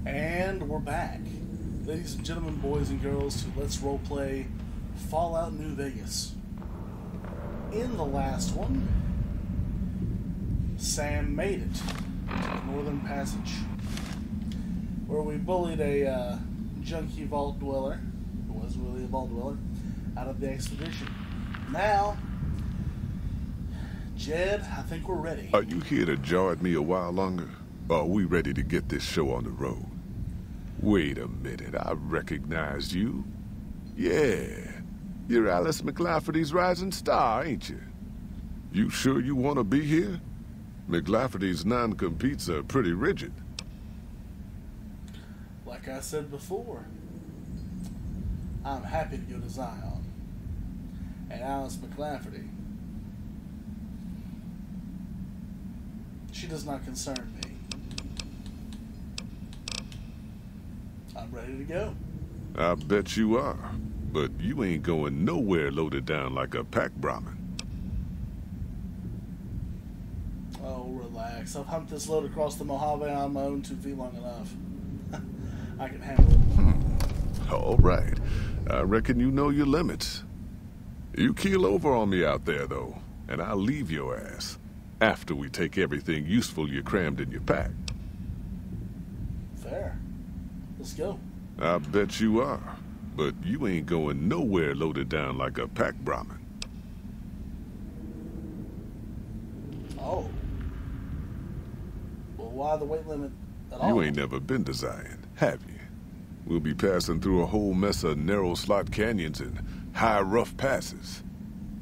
And we're back. Ladies and gentlemen, boys and girls, to Let's Roleplay Fallout New Vegas. In the last one, Sam made it to the Northern Passage, where we bullied a junky vault dweller, who was really a vault dweller, out of the expedition. Now, Jed, I think we're ready. Are you here to jaw at me a while longer? Or are we ready to get this show on the road? Wait a minute, I recognize you. Yeah, you're Alice McLafferty's rising star, ain't you? You sure you want to be here? McLafferty's non-competes are pretty rigid. Like I said before, I'm happy to go to Zion. And Alice McLafferty, she does not concern me. I'm ready to go. I bet you are. But you ain't going nowhere loaded down like a pack Brahmin. Oh, relax. I've humped this load across the Mojave on my own 2 feet long enough. I can handle it. All right. I reckon you know your limits. You keel over on me out there, though, and I'll leave your ass after we take everything useful you crammed in your pack. Fair. Let's go. I bet you are. But you ain't going nowhere loaded down like a pack Brahmin. Oh. Well, why the weight limit at all? You ain't never been to Zion, have you? We'll be passing through a whole mess of narrow slot canyons and high rough passes.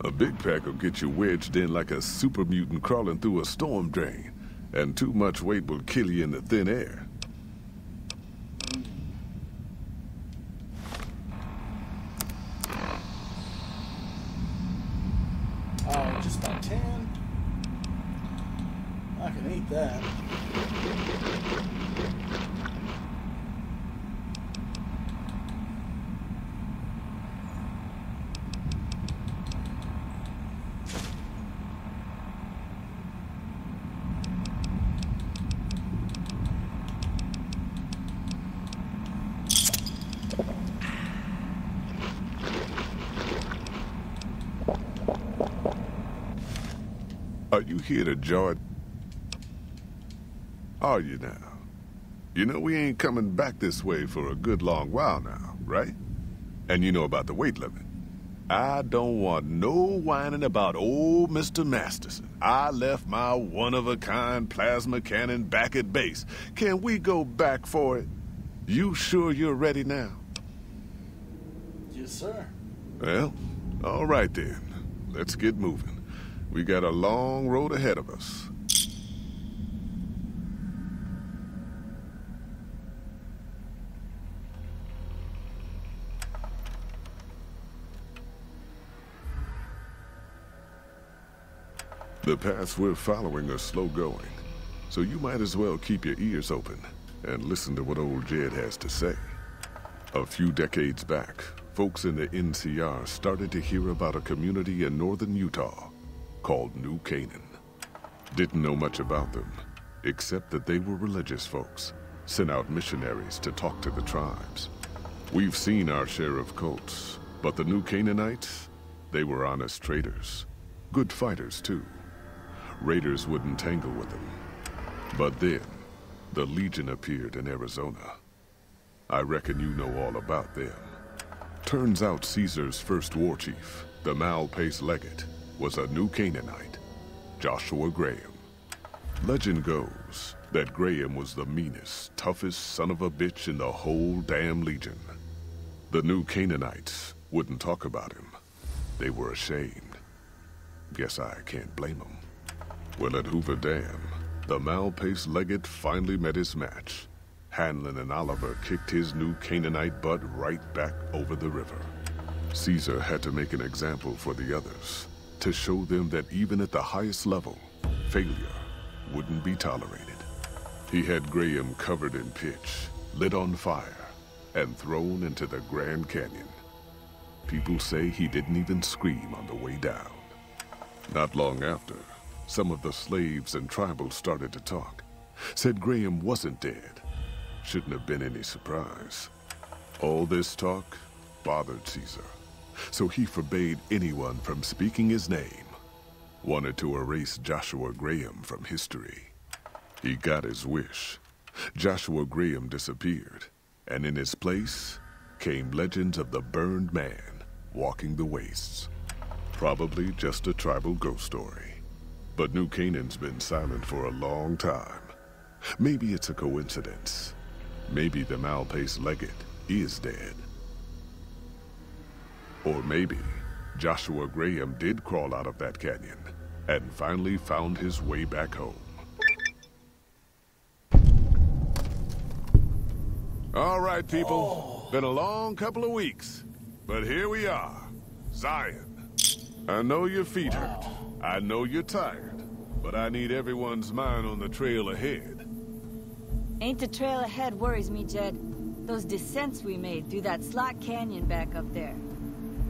A big pack will get you wedged in like a super mutant crawling through a storm drain, and too much weight will kill you in the thin air. Oh, just about 10. I can eat that. Are you here to jaw it? Are you now? You know we ain't coming back this way for a good long while now, right? And you know about the weight limit. I don't want no whining about old Mr. Masterson. I left my one-of-a-kind plasma cannon back at base. Can we go back for it? You sure you're ready now? Yes, sir. Well, all right then. Let's get moving. We got a long road ahead of us. The paths we're following are slow going, so you might as well keep your ears open and listen to what old Jed has to say. A few decades back, folks in the NCR started to hear about a community in northern Utah called New Canaan. Didn't know much about them, except that they were religious folks, sent out missionaries to talk to the tribes. We've seen our share of cults, but the New Canaanites, they were honest traders. Good fighters, too. Raiders wouldn't tangle with them. But then, the Legion appeared in Arizona. I reckon you know all about them. Turns out Caesar's first war chief, the Malpace Legate, was a New Canaanite, Joshua Graham. Legend goes that Graham was the meanest, toughest son of a bitch in the whole damn Legion. The New Canaanites wouldn't talk about him. They were ashamed. Guess I can't blame them. Well, at Hoover Dam, the Malpace Legate finally met his match. Hanlon and Oliver kicked his New Canaanite butt right back over the river. Caesar had to make an example for the others, to show them that even at the highest level, failure wouldn't be tolerated. He had Graham covered in pitch, lit on fire, and thrown into the Grand Canyon. People say he didn't even scream on the way down. Not long after, some of the slaves and tribals started to talk. Said Graham wasn't dead. shouldn't have been any surprise. All this talk bothered Caesar, so he forbade anyone from speaking his name. Wanted to erase Joshua Graham from history. He got his wish. Joshua Graham disappeared, and in his place came legends of the burned man walking the wastes. Probably just a tribal ghost story. But New Canaan's been silent for a long time. Maybe it's a coincidence. Maybe the Malpace legate is dead. Or maybe Joshua Graham did crawl out of that canyon and finally found his way back home. All right, people. Been a long couple of weeks, but here we are. Zion. I know your feet hurt. I know you're tired, but I need everyone's mind on the trail ahead. Ain't the trail ahead worries me, Jed. Those descents we made through that slot canyon back up there.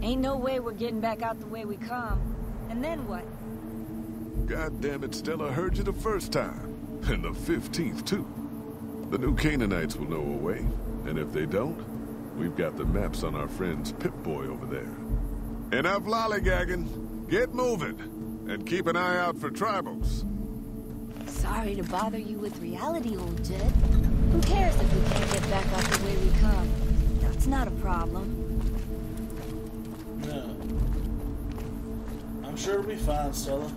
Ain't no way we're getting back out the way we come. And then what? God damn it, Stella heard you the first time. And the 15th, too. The New Canaanites will know a way. And if they don't, we've got the maps on our friend's Pip-Boy over there. Enough lollygagging. Get moving. And keep an eye out for tribals. Sorry to bother you with reality, old Jed. Who cares if we can't get back out the way we come? That's not a problem. No. I'm sure it'll be fine, Stella.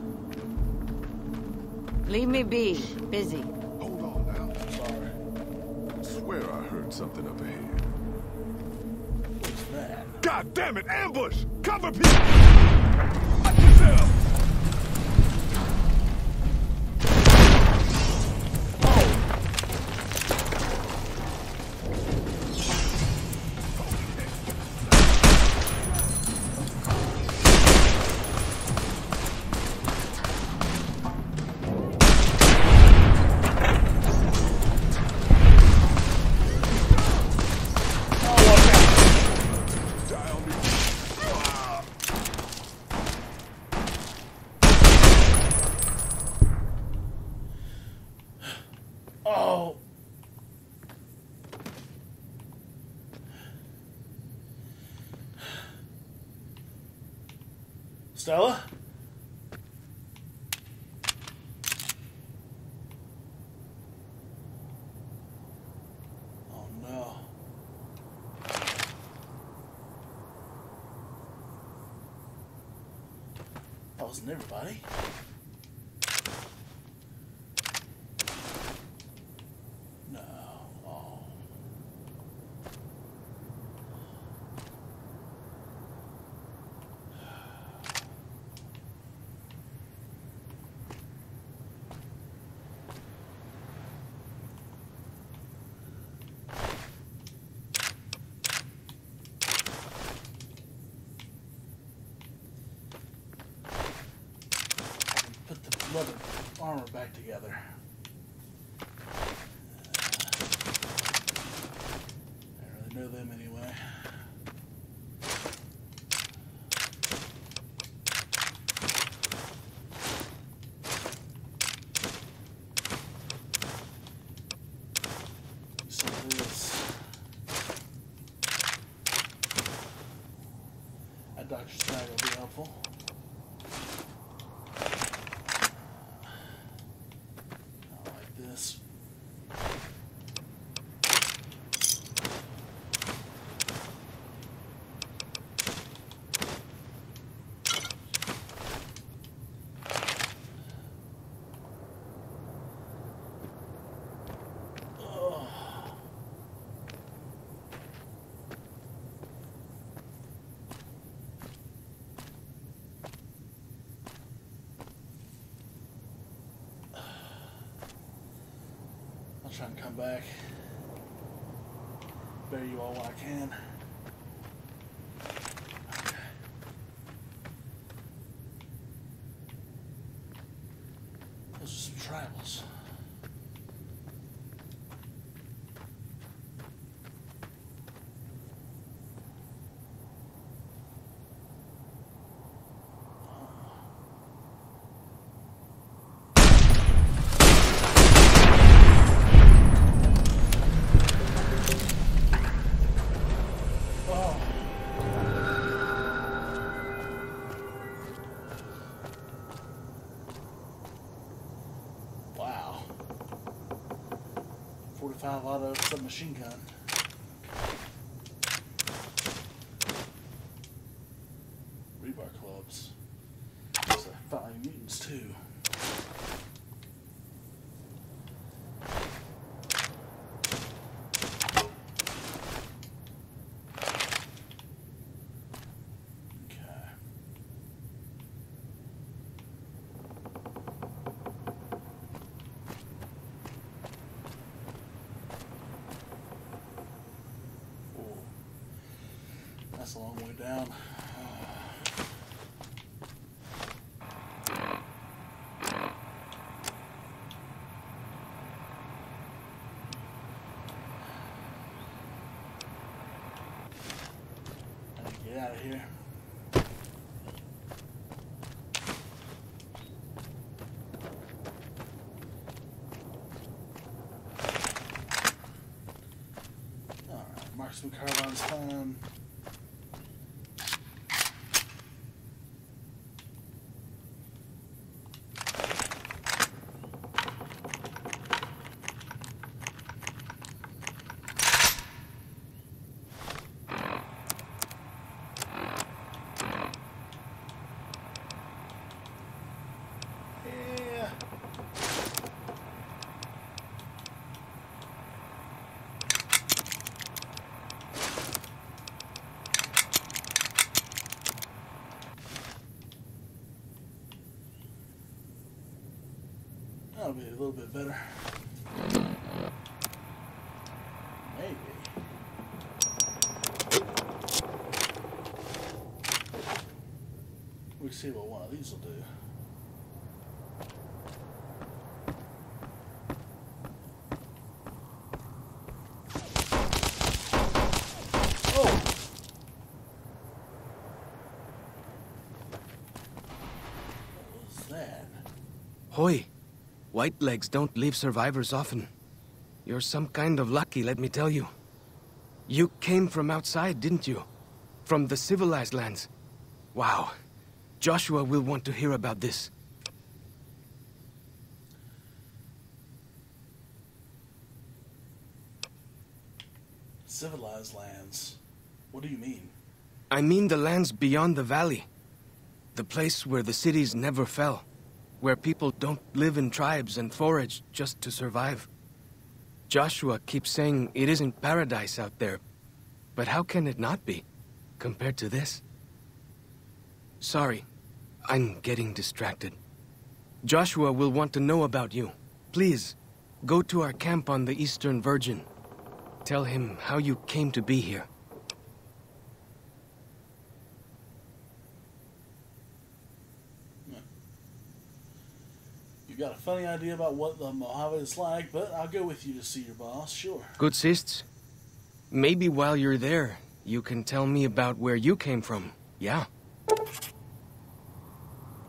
Leave me be. Busy. Hold on now. Sorry. I swear I heard something up ahead. What's that? God damn it! Ambush! Cover people! Watch yourself! Oh. Stella? Oh no. That wasn't everybody. No. Oh. Put the leather armor back together. I really know them anyway. Some of this. A doctor's bag will be helpful. This. Oh. I'll try and come back. Bear you all while I can. Okay. Those are some tribals. .45 auto submachine gun. Rebar clubs. There's fighting mutants too. That's a long way down. I need to get out of here. Alright, marksman caravan's fine. That'll be a little bit better. Maybe. We'll see what one of these will do. Oh! What was that? Hoy! White legs don't leave survivors often. You're some kind of lucky, let me tell you. You came from outside, didn't you? From the civilized lands. Wow. Joshua will want to hear about this. Civilized lands? What do you mean? I mean the lands beyond the valley. The place where the cities never fell. Where people don't live in tribes and forage just to survive. Joshua keeps saying it isn't paradise out there. But how can it not be, compared to this? Sorry, I'm getting distracted. Joshua will want to know about you. Please, go to our camp on the Eastern Virgin. Tell him how you came to be here. You got a funny idea about what the Mojave is like, but I'll go with you to see your boss, sure. Good sists. Maybe while you're there, you can tell me about where you came from, yeah?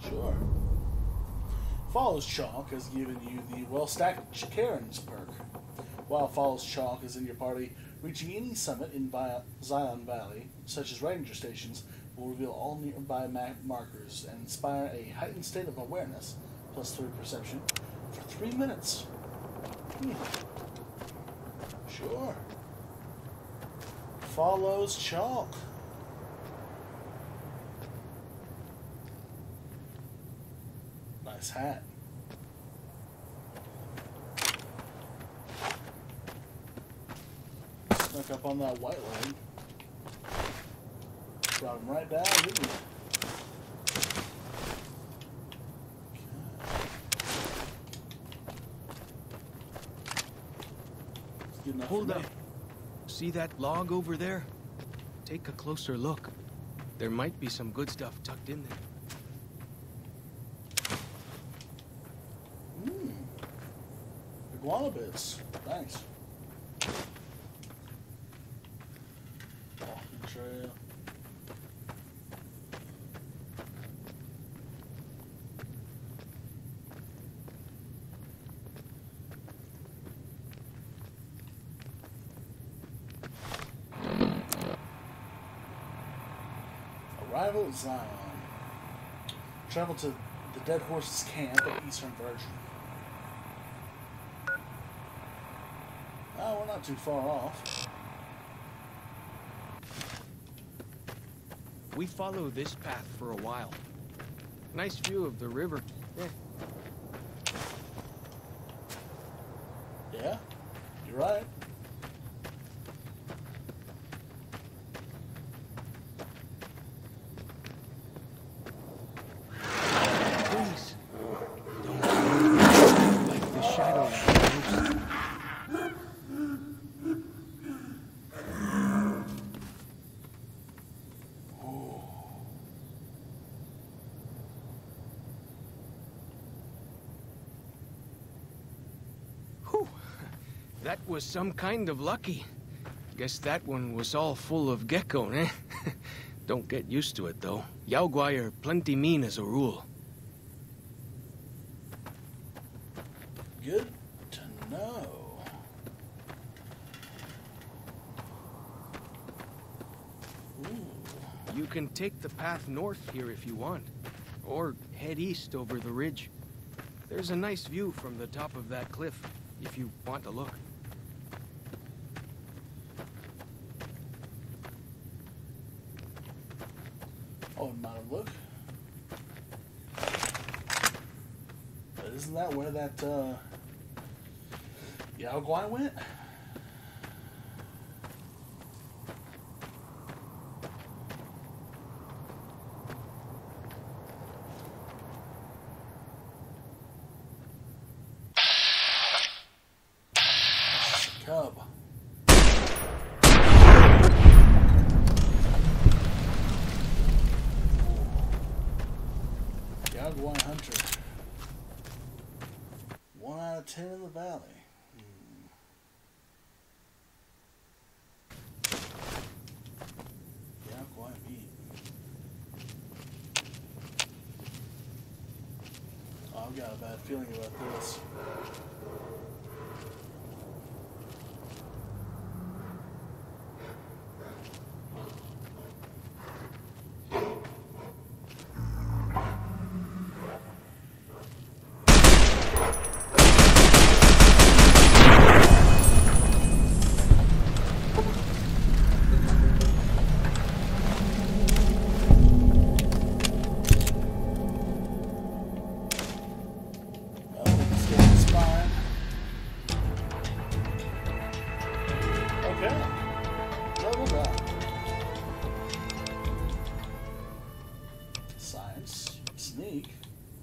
Sure. Follows Chalk has given you the well-stacked Karen's perk. While Follows Chalk is in your party, reaching any summit in Zion Valley, such as ranger stations, will reveal all nearby map markers and inspire a heightened state of awareness, plus 3 perception, for 3 minutes. Sure. Follows Chalk. Nice hat. Snuck up on that white leg. Brought him right down, didn't we? Hold up. See that log over there? Take a closer look. There might be some good stuff tucked in there. Iguana bits. Thanks. Walking trail. Arrival at Zion. Travel to the Dead Horse's camp at Eastern Virgin. Oh, we're not too far off. We follow this path for a while. Nice view of the river. Yeah, you're right. Please. Don't move. Like the shadow that moves. Whew. That was some kind of lucky. Guess that one was all full of gecko, eh? Don't get used to it, though. Yaoguai are plenty mean as a rule. Good to know. Ooh. You can take the path north here if you want, or head east over the ridge. There's a nice view from the top of that cliff, if you want to look. Oh, not a look. But isn't that where that Yaoguai went? Cub. Yaoguai Hunter. 1 out of 10 in the valley. Yaoguai meat. Oh, I've got a bad feeling about this.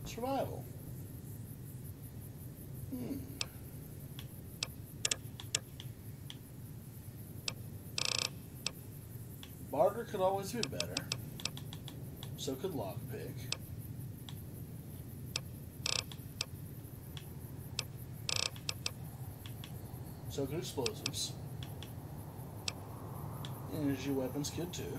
Survival. Barter could always be better. So could lockpick. So could explosives. Energy weapons could too.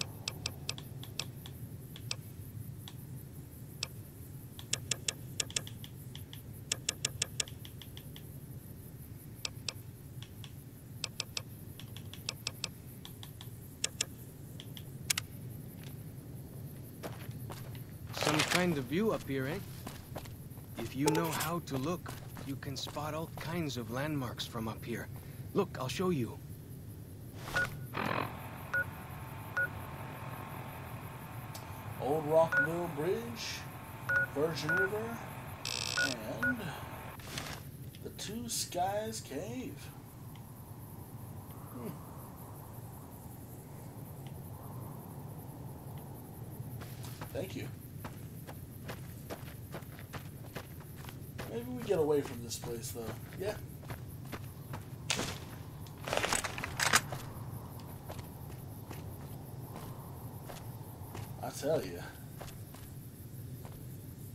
Some kind of view up here, eh? If you know how to look, you can spot all kinds of landmarks from up here. Look, I'll show you. Old Rock Mill Bridge, Virgin River, and the Two Skies Cave. Thank you. Maybe we get away from this place, though. Yeah. I tell you,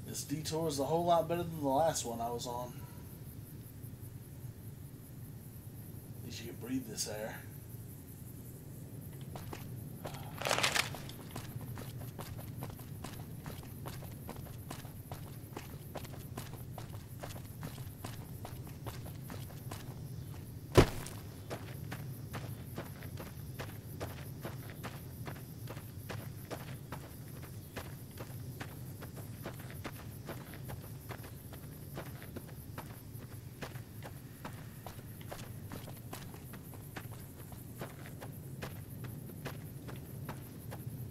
this detour is a whole lot better than the last one I was on. At least you can breathe this air.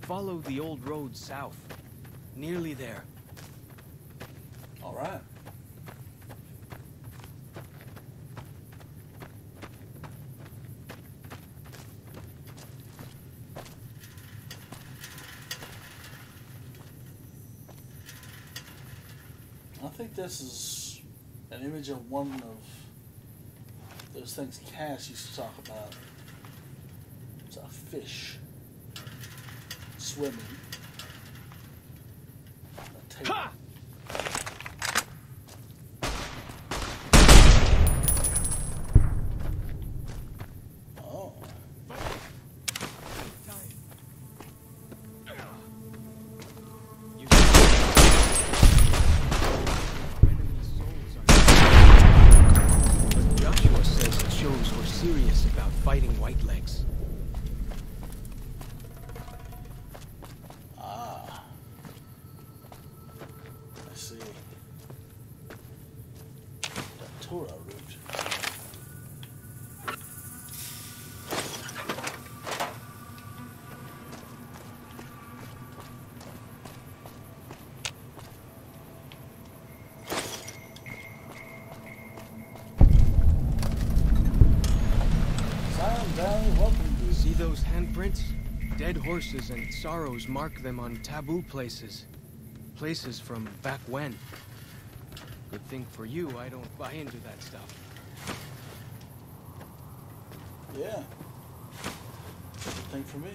follow the old road south. Nearly there. All right. I think this is an image of one of those things Cass used to talk about. It's a fish swimming. A table. Ha! Oh. But Joshua says it shows we're serious about fighting whitelegs. Ah. I see. Datura route. Silent Valley, welcome to... See those handprints? Dead horses and sorrows mark them on taboo places. Places from back when. Good thing for you, I don't buy into that stuff. Yeah. Good thing for me.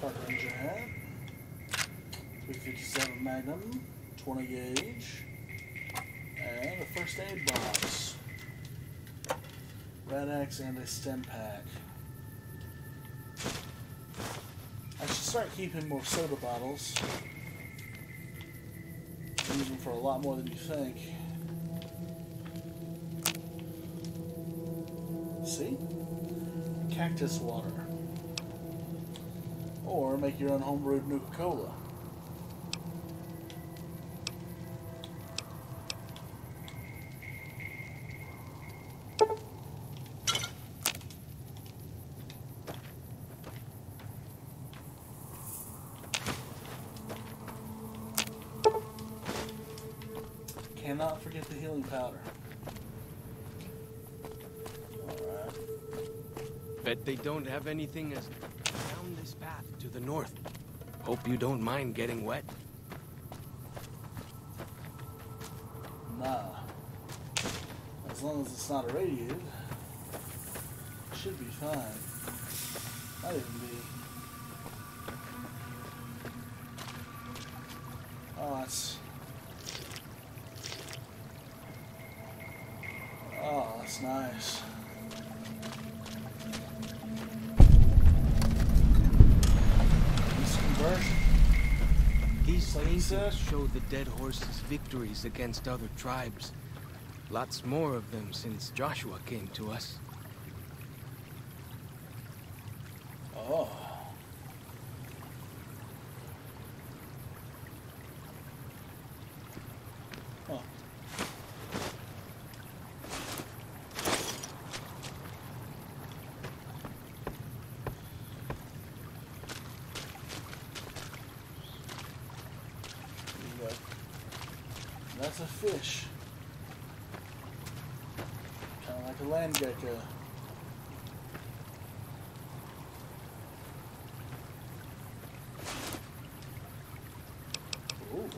Park Ranger hat. 357 Magnum. 20 gauge. And a first aid box. Red Axe and a stem pack. I should start keeping more soda bottles. Use them for a lot more than you think. See? Cactus water. Or make your own homebrewed Nuka-Cola. Cannot forget the healing powder. Alright. Bet they don't have anything as down this path to the north. Hope you don't mind getting wet. Nah. As long as it's not irradiated, it should be fine. Might even be. Oh, that's... Oh, that's nice. This conversion. These Like you said. paintings show the dead horses' victories against other tribes. Lots more of them since Joshua came to us. Oh. Huh. There you go. That's a fish. Kind of like a land gecko. Ooh.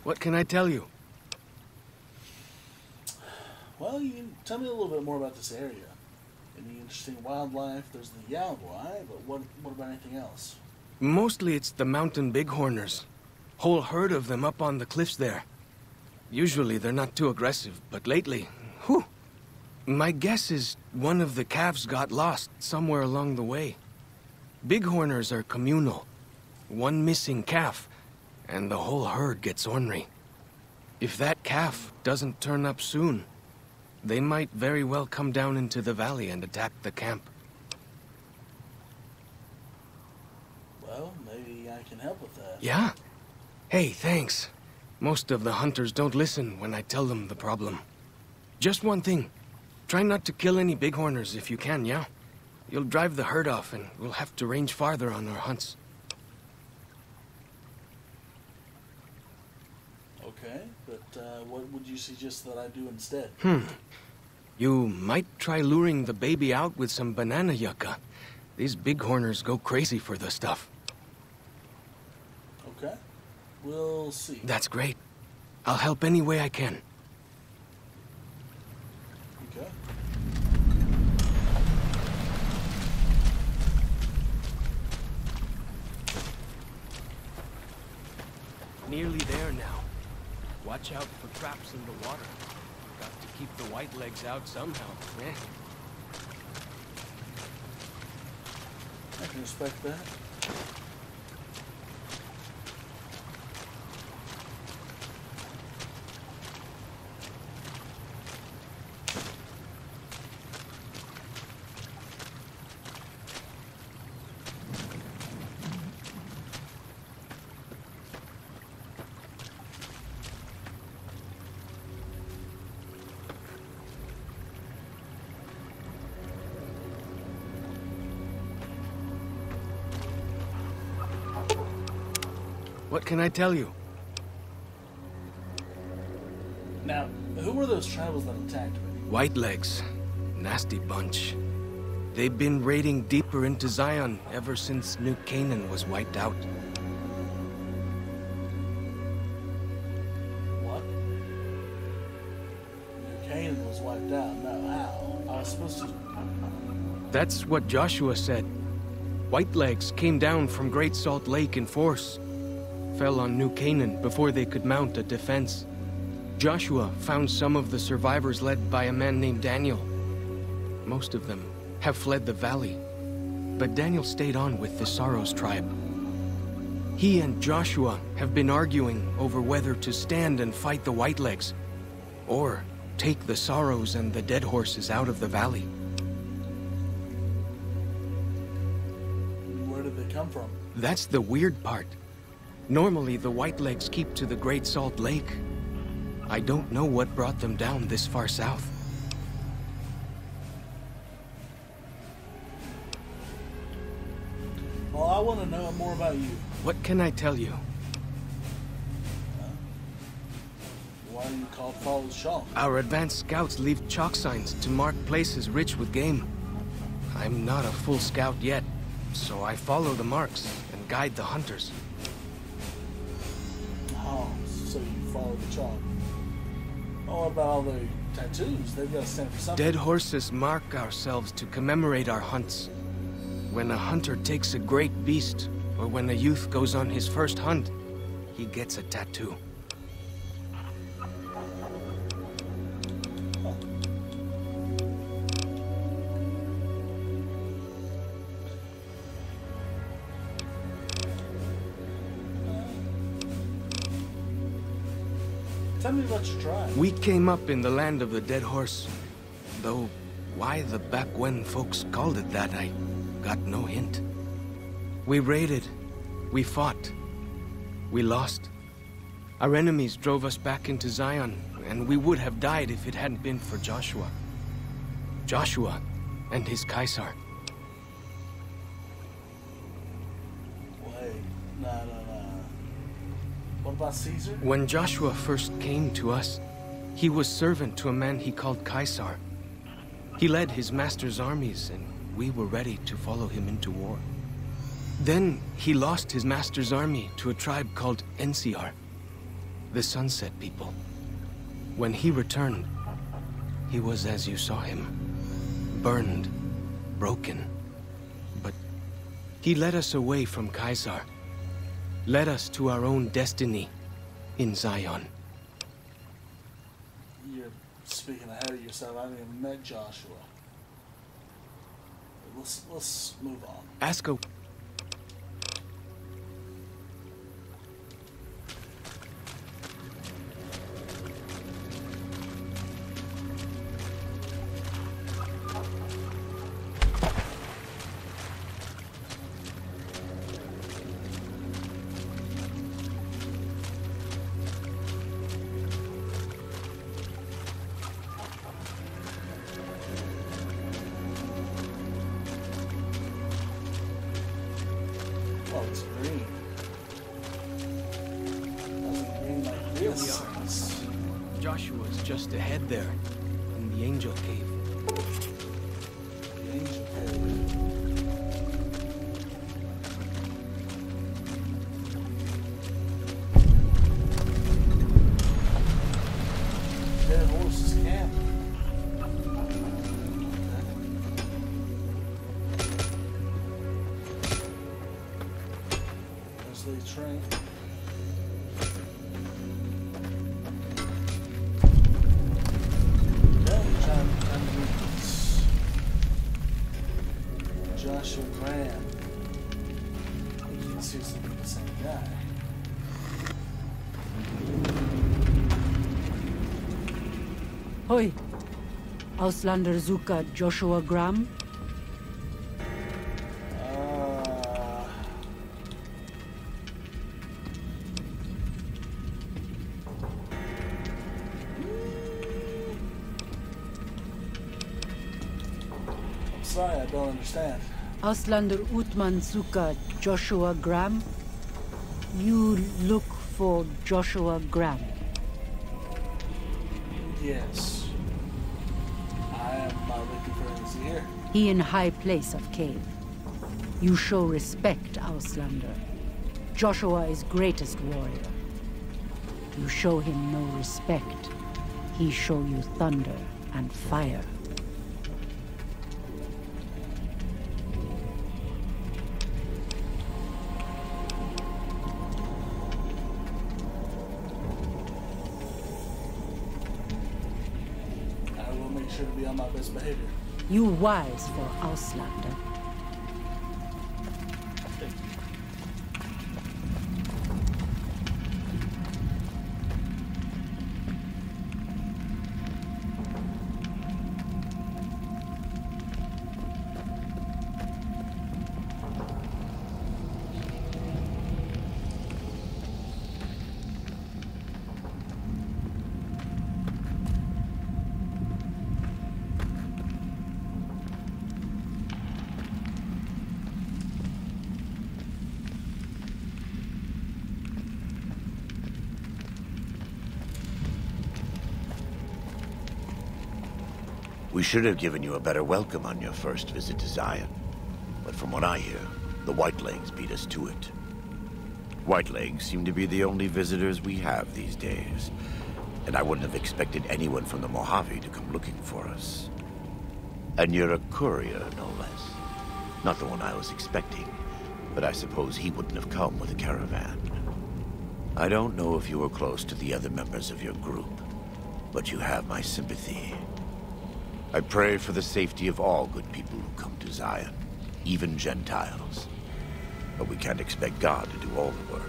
What can I tell you? Well, you can tell me a little bit more about this area. Any interesting wildlife? There's the Yowdwai, but what about anything else? Mostly it's the mountain bighorners. Whole herd of them up on the cliffs there. Usually they're not too aggressive, but lately, whew. My guess is one of the calves got lost somewhere along the way. Bighorners are communal. One missing calf, and the whole herd gets ornery. If that calf doesn't turn up soon, they might very well come down into the valley and attack the camp. Well, maybe I can help with that. Yeah? Hey, thanks. Most of the hunters don't listen when I tell them the problem. Just one thing. Try not to kill any bighorners if you can, yeah? You'll drive the herd off and we'll have to range farther on our hunts. Okay, but what would you suggest that I do instead? You might try luring the baby out with some banana yucca. These bighorners go crazy for the stuff. Okay, we'll see. That's great. I'll help any way I can. Okay. Nearly there now. Watch out for traps in the water. Got to keep the white legs out somehow, eh? I can respect that. What can I tell you? Now, who were those tribals that attacked me? Whitelegs. Nasty bunch. They've been raiding deeper into Zion ever since New Canaan was wiped out. What? New Canaan was wiped out. No, how? I was supposed to... That's what Joshua said. Whitelegs came down from Great Salt Lake in force. Fell on New Canaan before they could mount a defense. Joshua found some of the survivors led by a man named Daniel. Most of them have fled the valley, but Daniel stayed on with the Sorrows tribe. He and Joshua have been arguing over whether to stand and fight the Whitelegs, or take the Sorrows and the dead horses out of the valley. Where did they come from? That's the weird part. Normally, the Whitelegs keep to the Great Salt Lake. I don't know what brought them down this far south. Well, I want to know more about you. What can I tell you? Why are you called Follow the Shaw? Our advanced scouts leave chalk signs to mark places rich with game. I'm not a full scout yet, so I follow the marks and guide the hunters. Oh, so you follow the chalk. Oh, what about all the tattoos? They've got to stand for something. Dead horses mark ourselves to commemorate our hunts. When a hunter takes a great beast, or when a youth goes on his first hunt, he gets a tattoo. Tell me about your tribe. We came up in the land of the dead horse. Though, why the back when folks called it that, I got no hint. We raided. We fought. We lost. Our enemies drove us back into Zion, and we would have died if it hadn't been for Joshua. Joshua and his Caesar. Wait, no. What about Caesar? When Joshua first came to us, he was servant to a man he called Caesar. He led his master's armies, and we were ready to follow him into war. Then he lost his master's army to a tribe called NCR, the Sunset People. When he returned, he was as you saw him, burned, broken. But he led us away from Caesar, led us to our own destiny in Zion. Speaking ahead of yourself, I haven't even met Joshua. Let's move on. Ask her. Oh, it's green. Doesn't green like this. Joshua's just ahead there, in the Angel Cave. The Angel Cave. Dead horses camp. The train. Yeah, trying to read this. Joshua Graham. I think he's seriously the same guy. Hoi. Auslander Zuka Joshua Graham. Sorry, I don't understand. Auslander Utman Zuka Joshua Graham. You look for Joshua Graham. Yes. I am looking for him. Is he here? He in high place of cave. You show respect, Auslander. Joshua is greatest warrior. You show him no respect. He show you thunder and fire. Sure to be on my best behavior. You wise for Auslander. Thank you. We should have given you a better welcome on your first visit to Zion. But from what I hear, the Whitelegs beat us to it. Whitelegs seem to be the only visitors we have these days. And I wouldn't have expected anyone from the Mojave to come looking for us. And you're a courier, no less. Not the one I was expecting, but I suppose he wouldn't have come with a caravan. I don't know if you were close to the other members of your group, but you have my sympathy. I pray for the safety of all good people who come to Zion, even Gentiles. But we can't expect God to do all the work.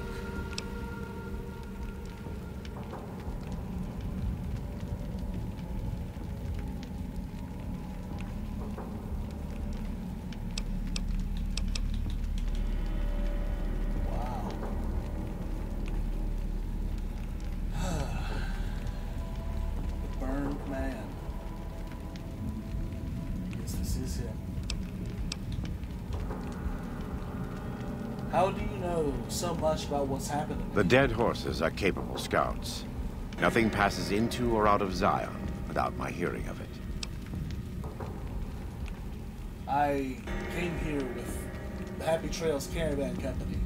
How do you know so much about what's happening? The dead horses are capable scouts. Nothing passes into or out of Zion without my hearing of it. I came here with the Happry Trails Caravan Company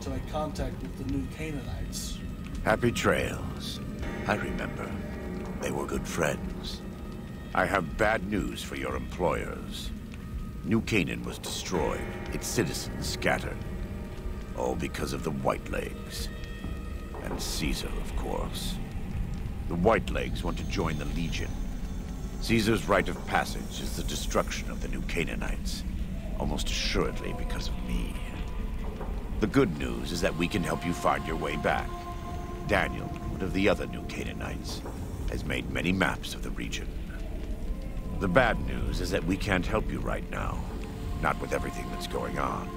to make contact with the New Canaanites. Happry Trails. I remember. They were good friends. I have bad news for your employers. New Canaan was destroyed, its citizens scattered. All because of the Whitelegs. And Caesar, of course. The Whitelegs want to join the Legion, Caesar's rite of passage is the destruction of the new Canaanites, almost assuredly because of me. The good news is that we can help you find your way back. Daniel, one of the other new Canaanites, has made many maps of the region. The bad news is that we can't help you right now, not with everything that's going on.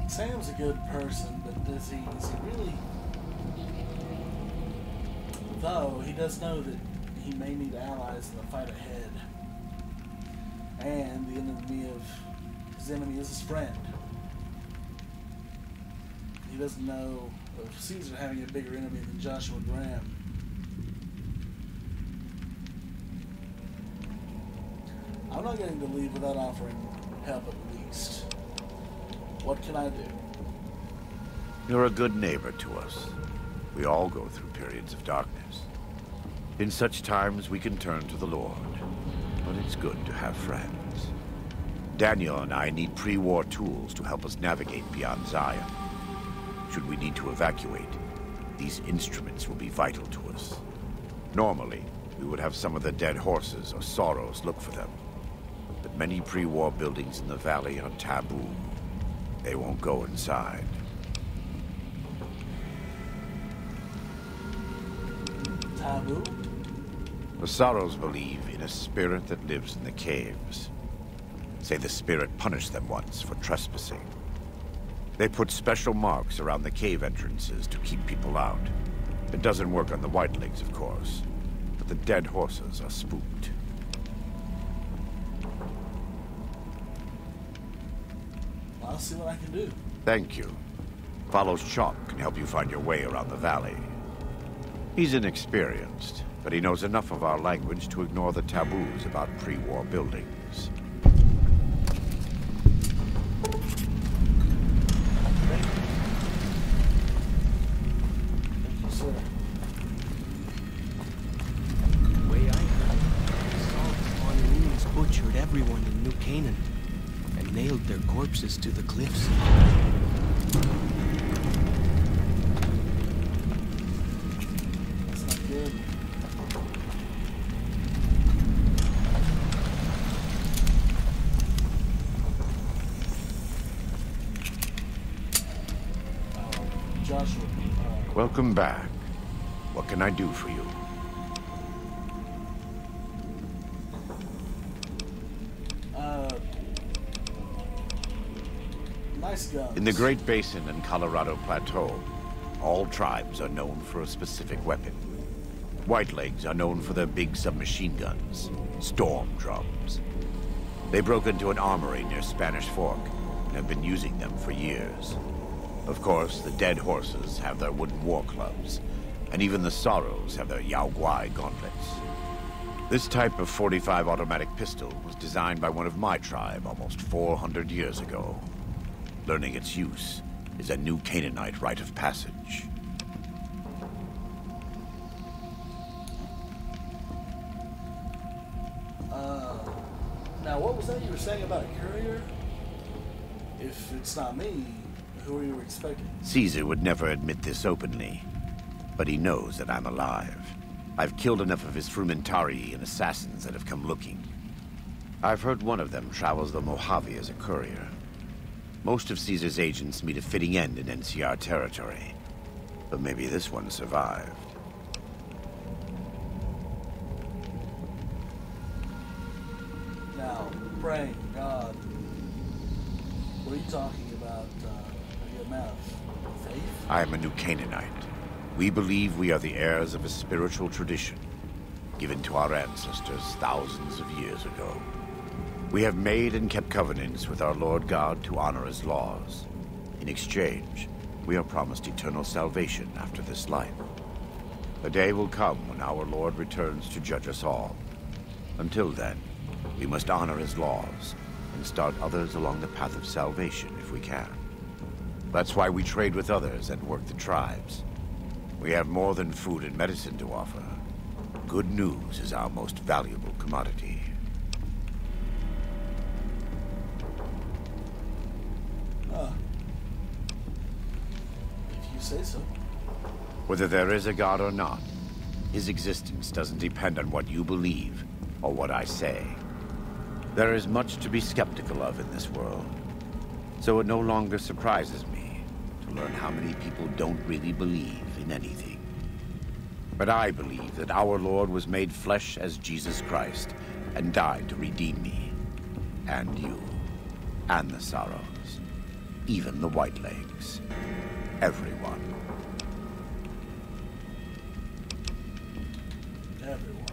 Sam's a good person, but is he really? Though, he does know that he may need allies in the fight ahead. And the enemy of his enemy is his friend. He doesn't know of Caesar having a bigger enemy than Joshua Graham. I'm not going to leave without offering help at least. What can I do? You're a good neighbor to us. We all go through periods of darkness. In such times, we can turn to the Lord. But it's good to have friends. Daniel and I need pre-war tools to help us navigate beyond Zion. Should we need to evacuate, these instruments will be vital to us. Normally, we would have some of the dead horses or sorrows look for them. But many pre-war buildings in the valley are taboo. They won't go inside. Taboo? The Sorrows believe in a spirit that lives in the caves. Say the spirit punished them once for trespassing. They put special marks around the cave entrances to keep people out. It doesn't work on the Whitelegs, of course, but the dead horses are spooked. I'll see what I can do. Thank you. Follow Chalk can help you find your way around the valley. He's inexperienced, but he knows enough of our language to ignore the taboos about pre-war buildings. Thank you, sir. The way I heard it, Saul's Monareans butchered everyone in New Canaan and nailed their corpses to the cliffs. That's not good. Joshua. Welcome back. What can I do for you? Nice guns. In the Great Basin and Colorado Plateau, all tribes are known for a specific weapon. Whitelegs are known for their big submachine guns, storm drums. They broke into an armory near Spanish Fork and have been using them for years. Of course, the dead horses have their wooden war clubs, and even the Sorrows have their Yao Guai gauntlets. This type of .45 automatic pistol was designed by one of my tribe almost 400 years ago. Learning its use is a new Canaanite rite of passage. Now, what was that you were saying about a courier? If it's not me, who are you expecting? Caesar would never admit this openly, but he knows that I'm alive. I've killed enough of his frumentarii and assassins that have come looking. I've heard one of them travels the Mojave as a courier. Most of Caesar's agents meet a fitting end in NCR territory, but maybe this one survived. Now, praying God. What are you talking about? The amount of faith? I am a new Canaanite. We believe we are the heirs of a spiritual tradition given to our ancestors thousands of years ago. We have made and kept covenants with our Lord God to honor his laws. In exchange, we are promised eternal salvation after this life. The day will come when our Lord returns to judge us all. Until then, we must honor his laws and start others along the path of salvation if we can. That's why we trade with others and work the tribes. We have more than food and medicine to offer. Good news is our most valuable commodity. If you say so. Whether there is a god or not, his existence doesn't depend on what you believe or what I say. There is much to be skeptical of in this world, so it no longer surprises me to learn how many people don't really believe in anything. But I believe that our Lord was made flesh as Jesus Christ and died to redeem me, and you, and the Sorrows, even the Whitelegs, everyone. Everyone.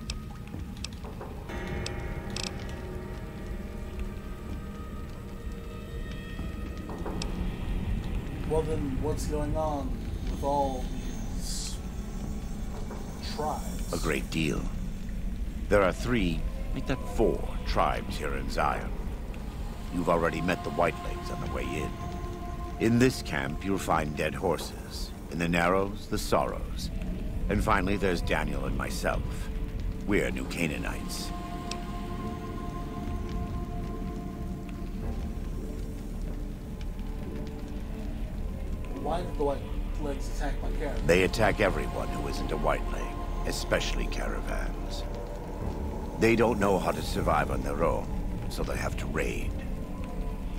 Well then, what's going on with all these tribes? A great deal. There are 3, make that 4 tribes here in Zion. You've already met the Whitelegs on the way in. In this camp, you'll find dead horses. In the Narrows, the Sorrows. And finally, there's Daniel and myself. We're New Canaanites. Why did the Whitelegs attack my caravan? They attack everyone who isn't a Whiteleg, especially caravans. They don't know how to survive on their own, so they have to raid.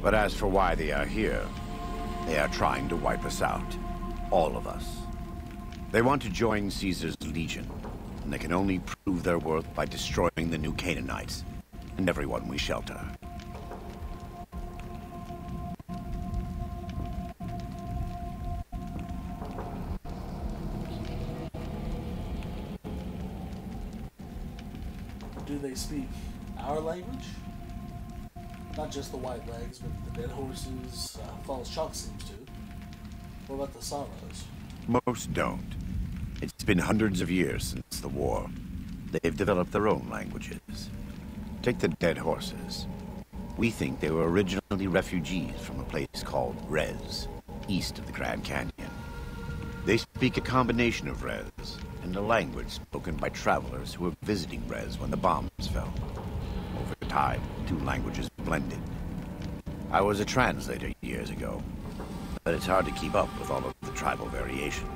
But as for why they are here, they are trying to wipe us out. All of us. They want to join Caesar's legion, and they can only prove their worth by destroying the New Canaanites and everyone we shelter. Do they speak our language? Not just the Whitelegs, but the Dead Horses, Falls Chalk seems to. What about the Sorrows? Most don't. It's been hundreds of years since the war. They've developed their own languages. Take the Dead Horses. We think they were originally refugees from a place called Rez, east of the Grand Canyon. They speak a combination of Rez and a language spoken by travelers who were visiting Rez when the bombs fell. Over time, 2 languages blended. I was a translator years ago, but it's hard to keep up with all of the tribal variations.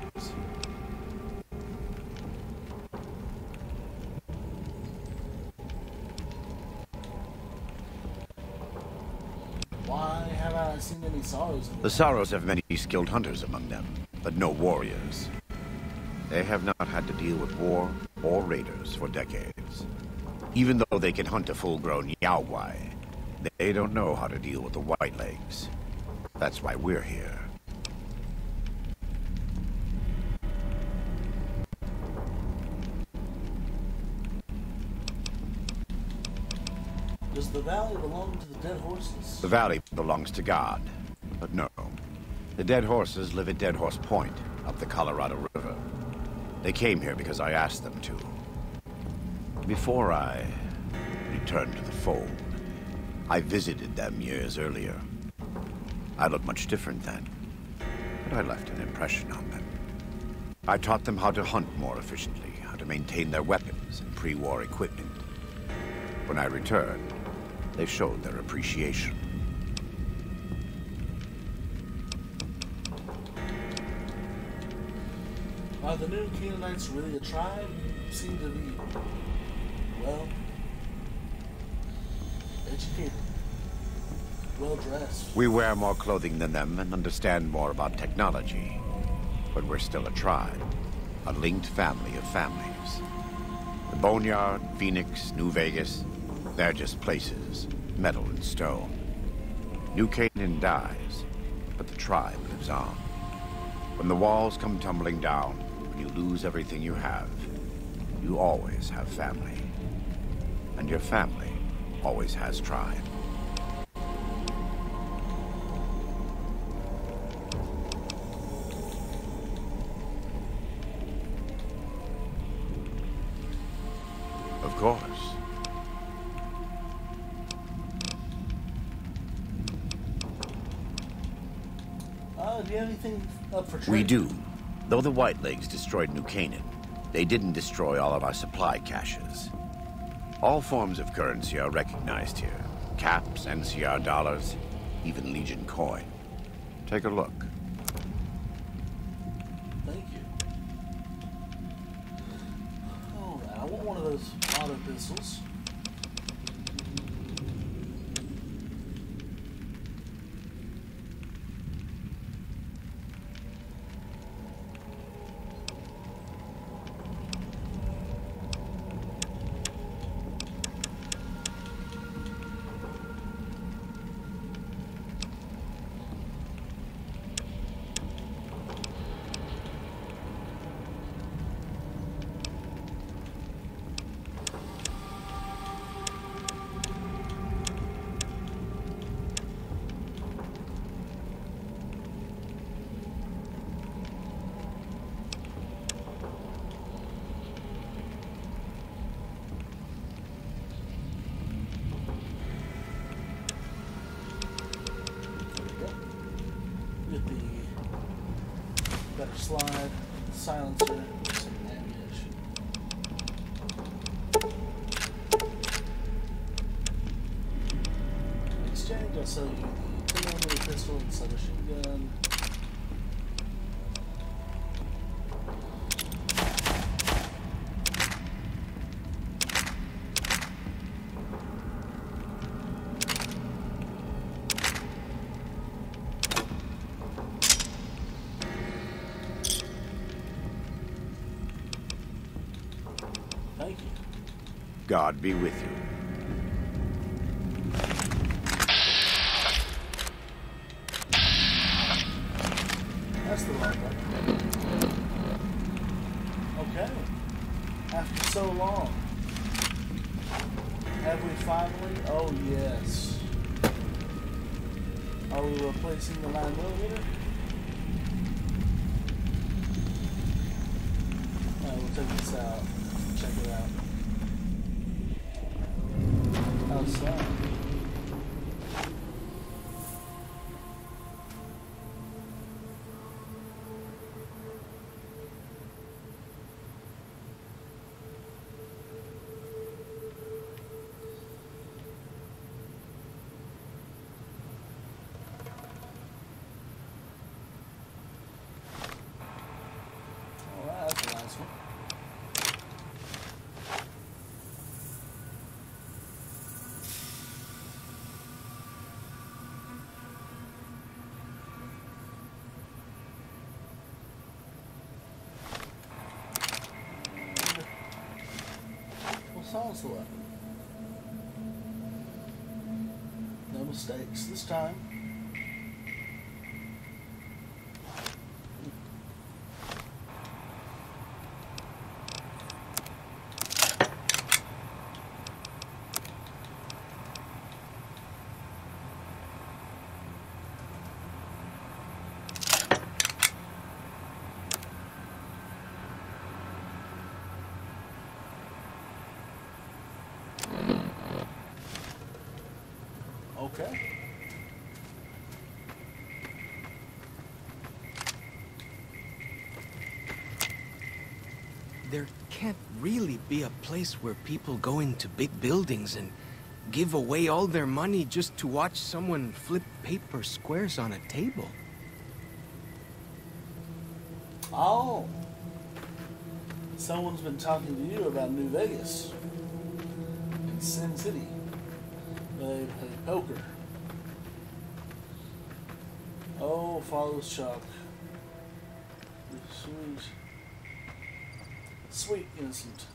Why haven't I seen any Sorrows? The Sorrows have many skilled hunters among them, but no warriors. They have not had to deal with war or raiders for decades. Even though they can hunt a full-grown Yaowai, they don't know how to deal with the Whitelegs. That's why we're here. Does the valley belong to the Dead Horses? The valley belongs to God, but no. The Dead Horses live at Dead Horse Point, up the Colorado River. They came here because I asked them to. Before I returned to the fold, I visited them years earlier. I looked much different then, but I left an impression on them. I taught them how to hunt more efficiently, how to maintain their weapons and pre-war equipment. When I returned, they showed their appreciation. Are the New Canaanites really a tribe? You seem to be, well, educated, well-dressed. We wear more clothing than them and understand more about technology. But we're still a tribe, a linked family of families. The Boneyard, Phoenix, New Vegas, they're just places, metal and stone. New Canaan dies, but the tribe lives on. When the walls come tumbling down, when you lose everything you have, you always have family. And your family always has tribe. Do you have anything up for trade? We do. Though the Whitelegs destroyed New Canaan, they didn't destroy all of our supply caches. All forms of currency are recognized here. Caps, NCR dollars, even Legion coin. Take a look. Thank you. Alright, I want one of those auto pistols. Better slide, silencer, some ammunition. In exchange, I'll sell you the 10mm pistol and submachine gun. Thank you. God be with you. That's the right one. Okay. After so long. Have we finally? Oh, yes. Are we replacing the 9mm? We'll take this out. Check it out. Outside. Alright, that's a nice one. Silence the weapon. No mistakes this time. Okay. There can't really be a place where people go into big buildings and give away all their money just to watch someone flip paper squares on a table. Oh. Someone's been talking to you about New Vegas. In Sin City. They play poker. Oh, follows Chuck. Sweet. Sweet innocent.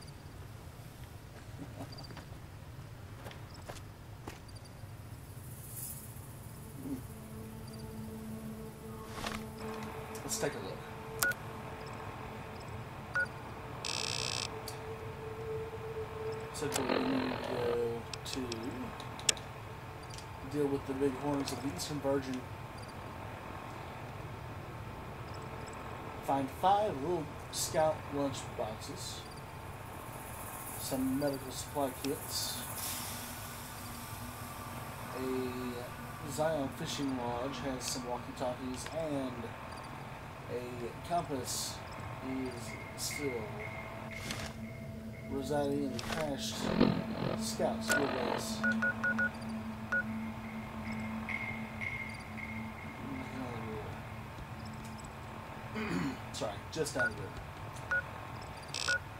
Let's take a look. So we need to go to deal with the big horns of the Eastern Virgin. Find 5 little scout lunch boxes, some medical supply kits, a Zion Fishing Lodge has some walkie-talkies, and a compass is still residing in the crashed scout school base. Sorry, just out of it.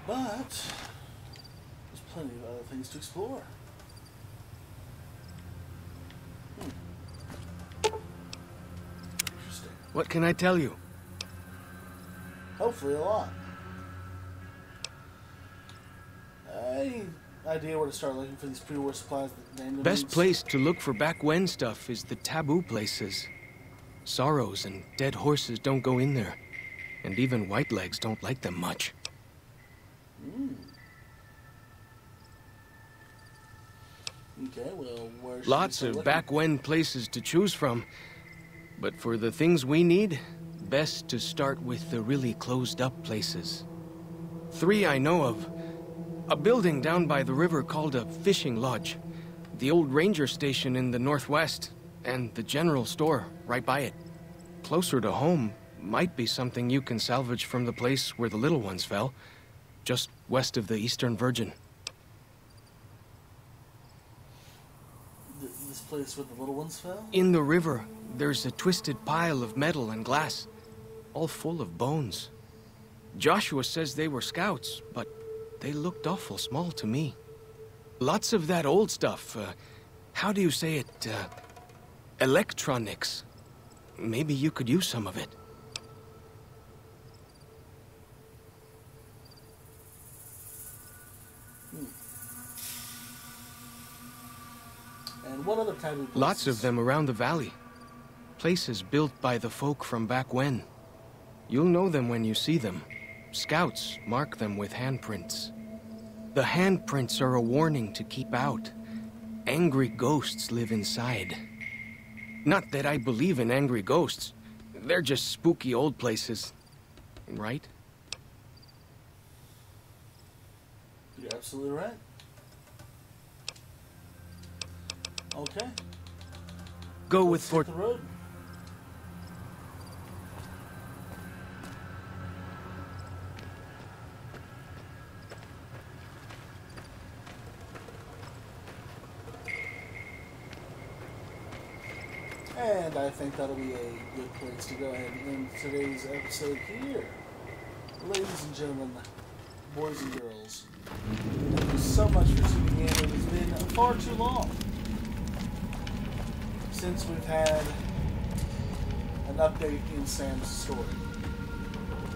But there's plenty of other things to explore. Interesting. What can I tell you? Hopefully a lot. Any idea where to start looking for these pre-war supplies that Daniel Best needs? place to look for back when stuff is the taboo places. Sorrows and dead horses don't go in there. And even whitelegs don't like them much. Okay, well, where should Lots we of start back when places to choose from. But for the things we need, best to start with the really closed up places. 3 I know of. A building down by the river called a fishing lodge. The old ranger station in the northwest. And the general store right by it. Closer to home might be something you can salvage from the place where the little ones fell. Just west of the Eastern Virgin. This place where the little ones fell? In the river, there's a twisted pile of metal and glass, all full of bones. Joshua says they were scouts, but they looked awful small to me. Lots of that old stuff, how do you say it, electronics. Maybe you could use some of it. And what other taboo places? Lots of them around the valley. Places built by the folk from back when. You'll know them when you see them. Scouts mark them with handprints. The handprints are a warning to keep out. Angry ghosts live inside. Not that I believe in angry ghosts. They're just spooky old places. Right? You're absolutely right. Okay. Go with Let's Fort... hit the road. And I think that'll be a good place to go ahead and end today's episode here. Ladies and gentlemen, boys and girls, thank you so much for tuning in. It has been far too long since we've had an update in Sam's story.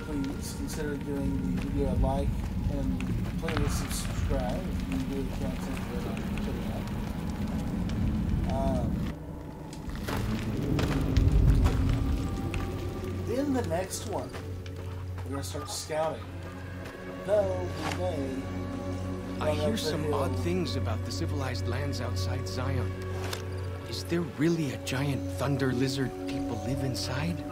Please consider giving the video a like and please subscribe if you enjoy the content that I'm putting up. In the next one, we're going to start scouting. Though we may... I hear some odd things about the civilized lands outside Zion. Is there really a giant thunder lizard people live inside?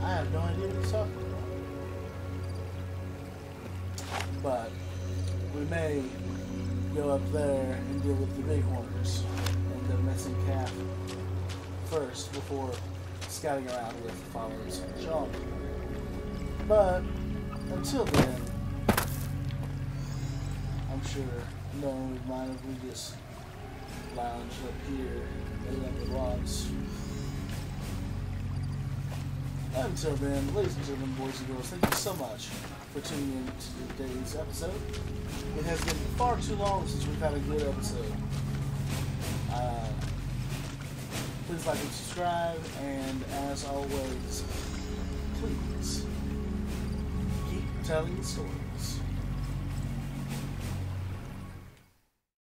I have no idea what he's talking about. But we may go up there and deal with the bighorners and the messing calf first before scouting around with the followers of Sean. But until then, I'm sure no one would mind if we just lounge up here and up the rocks. Until then, ladies and gentlemen, boys and girls, thank you so much for tuning in to today's episode. It has been far too long since we've had a good episode. Please like and subscribe, and as always, please keep telling stories.